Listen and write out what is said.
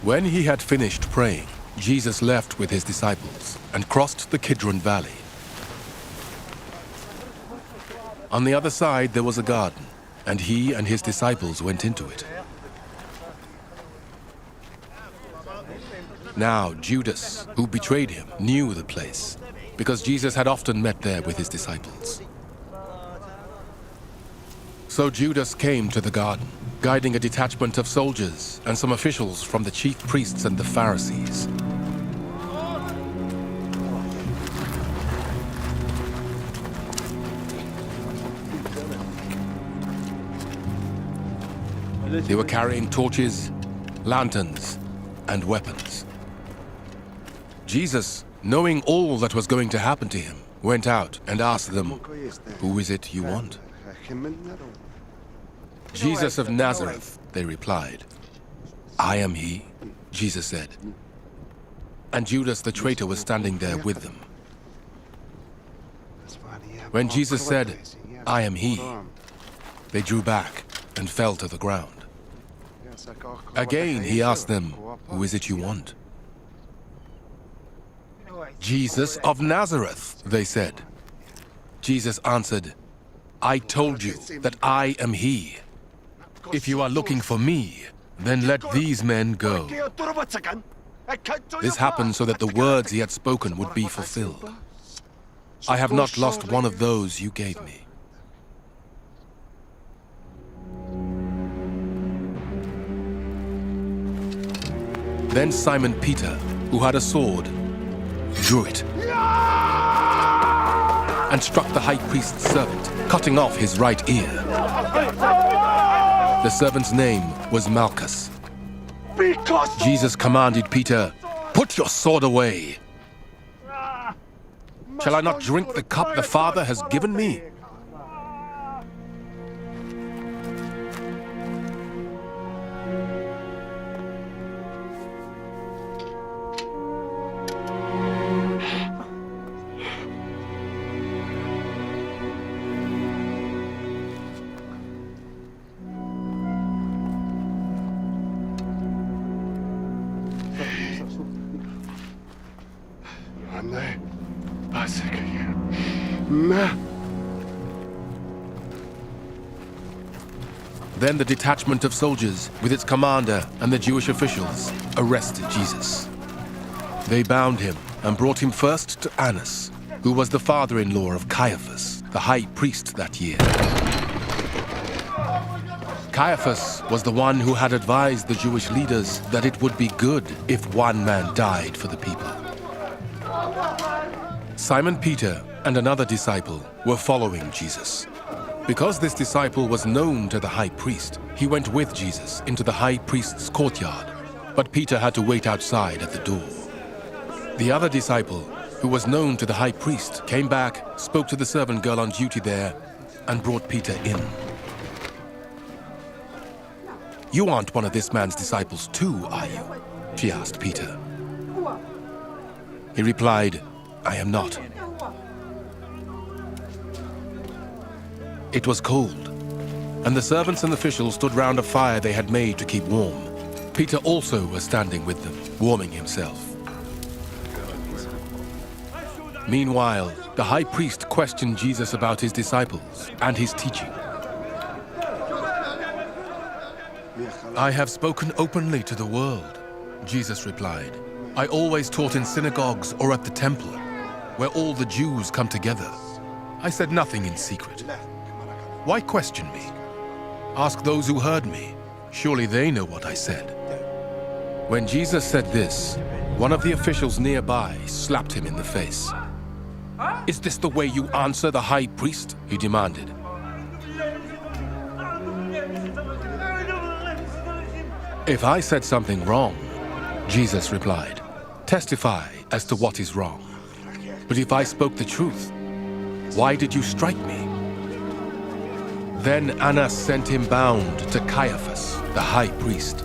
When he had finished praying, Jesus left with his disciples and crossed the Kidron Valley. On the other side there was a garden, and he and his disciples went into it. Now Judas, who betrayed him, knew the place, because Jesus had often met there with his disciples. So Judas came to the garden, guiding a detachment of soldiers and some officials from the chief priests and the Pharisees. They were carrying torches, lanterns, and weapons. Jesus, knowing all that was going to happen to him, went out and asked them, "Who is it you want?" "Jesus of Nazareth," they replied. "I am he," Jesus said. And Judas the traitor was standing there with them. When Jesus said, "I am he," they drew back and fell to the ground. Again he asked them, "Who is it you want?" "Jesus of Nazareth," they said. Jesus answered, "I told you that I am he. If you are looking for me, then let these men go." This happened so that the words he had spoken would be fulfilled. "I have not lost one of those you gave me." Then Simon Peter, who had a sword, drew it and struck the high priest's servant, cutting off his right ear. The servant's name was Malchus. Jesus commanded Peter, "Put your sword away. Shall I not drink the cup the Father has given me?" Then the detachment of soldiers, with its commander and the Jewish officials, arrested Jesus. They bound him and brought him first to Annas, who was the father-in-law of Caiaphas, the high priest that year. Caiaphas was the one who had advised the Jewish leaders that it would be good if one man died for the people. Simon Peter and another disciple were following Jesus. Because this disciple was known to the high priest, he went with Jesus into the high priest's courtyard, but Peter had to wait outside at the door. The other disciple, who was known to the high priest, came back, spoke to the servant girl on duty there, and brought Peter in. "You aren't one of this man's disciples too, are you?" she asked Peter. He replied, "I am not." It was cold, and the servants and officials stood round a fire they had made to keep warm. Peter also was standing with them, warming himself. Meanwhile, the high priest questioned Jesus about his disciples and his teaching. "I have spoken openly to the world," Jesus replied. "I always taught in synagogues or at the temple, where all the Jews come together. I said nothing in secret. Why question me? Ask those who heard me. Surely they know what I said." When Jesus said this, one of the officials nearby slapped him in the face. "Is this the way you answer the high priest?" he demanded. "If I said something wrong," Jesus replied, "testify as to what is wrong. But if I spoke the truth, why did you strike me?" Then Annas sent him bound to Caiaphas, the high priest.